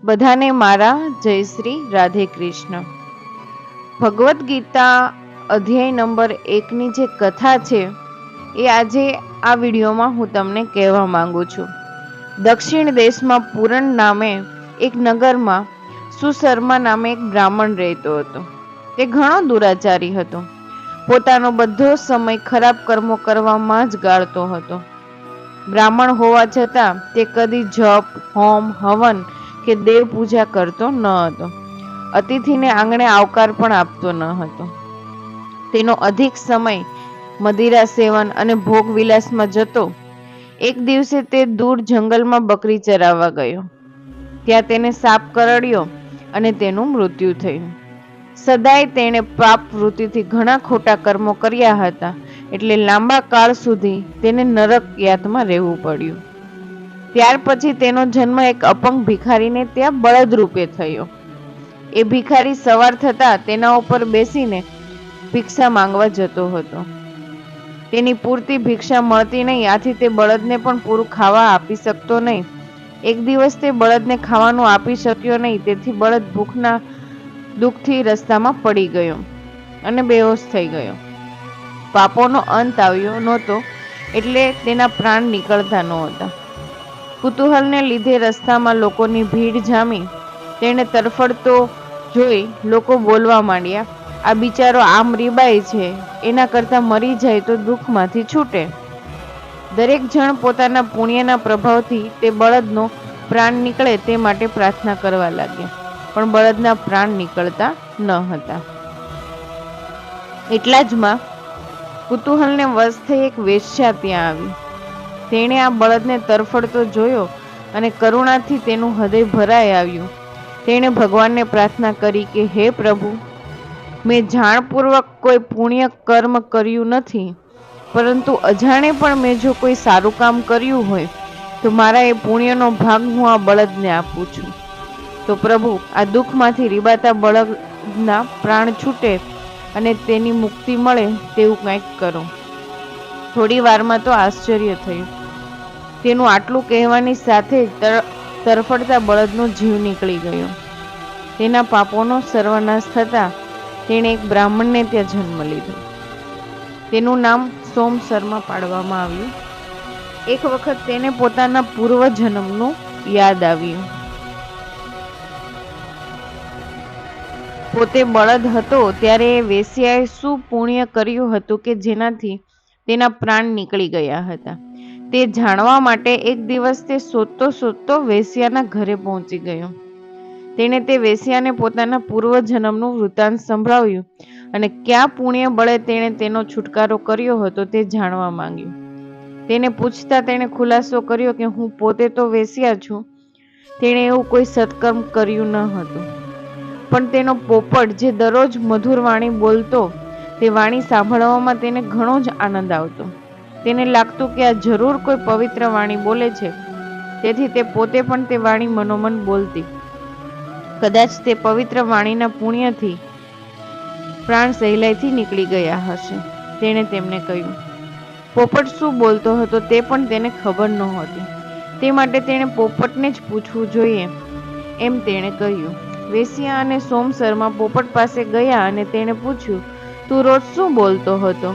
બધાને મારા જય શ્રી રાધે કૃષ્ણ. ભગવદ્ ગીતા અધ્યાય નંબર 1ની જે કથા છે એ આજે આ વિડીયોમાં હું તમને કહેવા માંગુ છું. દક્ષિણ દેશમાં પૂરણ નામે એક નગરમાં સુશર્મા નામે એક બ્રાહ્મણ રહેતો હતો. તે ઘણો દુરાચારી હતો. પોતાનો બધો સમય ખરાબ કર્મો કરવામાં જ ગાળતો હતો. બ્રાહ્મણ હોવા છતાં તે કદી જપ, હોમ, હવન કે દેવ પૂજા કરતો ન હતો. અતિથિને આંગણે આવકાર પણ આપતો ન હતો. તેનો અધિક સમય મદિરા સેવન અને ભોગ વિલાસમાં જતો. એક દિવસે તે દૂર જંગલમાં બકરી ચરાવવા ગયો. ત્યાં તેને સાપ કરડ્યો અને તેનું મૃત્યુ થયું. સદાય તેણે પાપ વૃત્તિથી ઘણા ખોટા કર્મો કર્યા હતા, એટલે લાંબા કાળ સુધી તેને નરક યાતમાં રહેવું પડ્યું. ત્યાર પછી તેનો જન્મ એક અપંગ ભિખારીને ત્યાં બળદ રૂપે થયો. એ ભિખારી સવાર થતા તેના ઉપર બેસીને ભિક્ષા માંગવા જતો હતો. તેની પૂરતી ભિક્ષા મળતી નહીં, આથી તે બળદને પણ પૂરું ખાવા આપી શકતો નહીં. એક દિવસ તે બળદને ખાવાનું આપી શક્યો નહીં, તેથી બળદ ભૂખના દુઃખથી રસ્તામાં પડી ગયો અને બેહોશ થઈ ગયો. પાપોનો અંત આવ્યો નહોતો, એટલે તેના પ્રાણ નીકળતા નહોતા. કુતૂહલને લીધે રસ્તામાં લોકોની ભીડ જામી. તેણે તરફડતો જોઈ લોકો બોલવા માંડ્યા, આ બિચારો આમ રીબાય છે, એના કરતા મરી જાય તો દુઃખમાંથી છૂટે. દરેક જણ પોતાના પુણ્યના પ્રભાવથી તે બળદનો પ્રાણ નીકળે તે માટે પ્રાર્થના કરવા લાગ્યા, પણ બળદના પ્રાણ નીકળતા ન હતા. એટલા જમાં કુતૂહલને વશ થઈ એક વેશ્યા ત્યાં આવી. તેણે આ બળદને તરફડતો જોયો અને કરુણાથી તેનું હૃદય ભરાઈ આવ્યું. તેણે ભગવાનને પ્રાર્થના કરી કે હે પ્રભુ, મેં જાણપૂર્વક કોઈ પુણ્ય કર્મ કર્યું નથી, પરંતુ અજાણે પણ મેં જો કોઈ સારું કામ કર્યું હોય તો મારા એ પુણ્યનો ભાગ હું આ બળદને આપું છું. તો પ્રભુ, આ દુઃખમાંથી રીબાતા બળદના પ્રાણ છૂટે અને તેની મુક્તિ મળે તેવું કંઈક કરો. થોડી વારમાં તો આશ્ચર્ય થયું. તેનું આટલું કહેવાની સાથે જ તરફડતા બળદનો જીવ નીકળી ગયો. તેના પાપોનો સર્વનાશ થતા તેણે એક બ્રાહ્મણને ત્યાં જન્મ લીધો. તેનું નામ સોમ શર્મા પાડવામાં આવ્યું. એક વખત તેને પોતાના પૂર્વ જન્મનું યાદ આવ્યું. પોતે બળદ હતો ત્યારે વેશ્યાએ શું પુણ્ય કર્યું હતું કે જેનાથી તેના પ્રાણ નીકળી ગયા હતા. તે જાણવા માટે એક દિવસ તે શોધતો વેશ્યાના ઘરે પહોંચી ગયો. તેણે તે વેશ્યાને પોતાના પૂર્વ જન્મનું વૃત્તાંત સંભળાવ્યું અને કયા પુણ્ય બળે તેણે તેનો છુટકારો કર્યો હતો તે જાણવા માંગ્યું. તેને પૂછતા તેણે ખુલાસો કર્યો કે હું પોતે તો વેશ્યા છું. તેણે એવું કોઈ સત્કર્મ કર્યું ન હતું, પણ તેનો પોપટ જે દરરોજ મધુર વાણી બોલતો, તે વાણી સાંભળવામાં તેને ઘણો જ આનંદ આવતો. તેને લાગતું કે આ જરૂર કોઈ પવિત્ર વાણી બોલે છે, તેથી તે પોતે પણ તે વાણી મનોમન બોલતી. કદાચ તે પવિત્ર વાણીના પુણ્યથી પ્રાણ સહેલાઈથી નીકળી ગયા હશે. તેણે તેમને કહ્યું. પોપટ શું બોલતો હતો તે પણ તેને ખબર નહોતી. તે માટે તેણે પોપટને જ પૂછવું જોઈએ એમ તેણે કહ્યું. વેશ્યા અને સોમ શર્મા પોપટ પાસે ગયા અને તેણે પૂછ્યું, તું રોજ શું બોલતો હતો?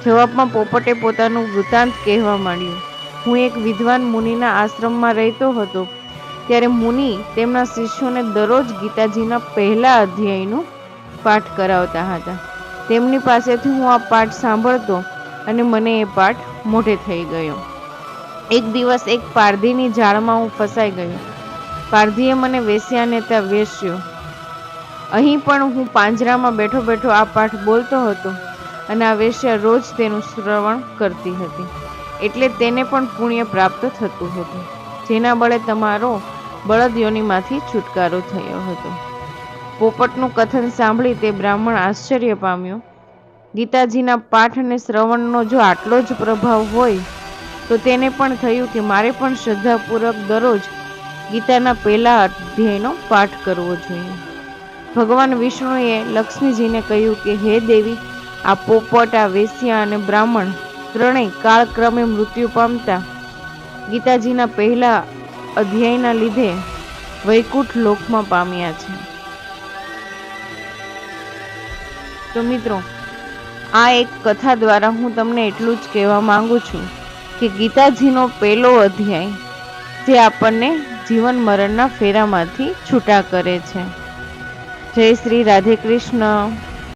જવાબમાં પોપટે પોતાનું વૃત્તાંત કહેવા માંડ્યું. હું એક વિદ્વાન મુનિના આશ્રમમાં રહેતો હતો. ત્યારે મુનિ તેમના શિષ્યોને દરરોજ ગીતાજીના પહેલા અધ્યાયનું પાઠ કરાવતા હતા. તેમની પાસેથી હું આ પાઠ સાંભળતો અને મને એ પાઠ મોઢે થઈ ગયો. એક દિવસ એક પારધીની જાળમાં હું ફસાઈ ગયો. પારધીએ મને વેશ્યાને ત્યાં વેશ્યો. અહીં પણ હું પાંજરામાં બેઠો બેઠો આ પાઠ બોલતો હતો અને આ વેશ્યા રોજ તેનું શ્રવણ કરતી હતી. એટલે તેને પણ પુણ્ય પ્રાપ્ત થતું હતું, જેના બળે તમારો બળદ યોનિમાંથી છુટકારો થયો હતો. પોપટનું કથન સાંભળી તે બ્રાહ્મણ આશ્ચર્ય પામ્યો. ગીતાજીના પાઠ અને શ્રવણનો જો આટલો જ પ્રભાવ હોય તો તેને પણ થયું કે મારે પણ શ્રદ્ધાપૂર્વક દરરોજ ગીતાના પહેલા અધ્યાયનો પાઠ કરવો જોઈએ. ભગવાન વિષ્ણુએ લક્ષ્મીજીને કહ્યું કે હે દેવી, આ પોપટ, આ વેશ્યા અને બ્રાહ્મણ ત્રણેય કાળક્રમે મૃત્યુ પામતા ગીતાજીના પહેલા અધ્યાયના લીધે વૈકુંઠ લોકમાં પામ્યા છે. તો મિત્રો, આ એક કથા દ્વારા હું તમને એટલું જ કહેવા માંગુ છું કે ગીતાજીનો પહેલો અધ્યાય જે આપણને જીવન મરણના ફેરામાંથી છૂટા કરે છે. જય શ્રી રાધે કૃષ્ણ.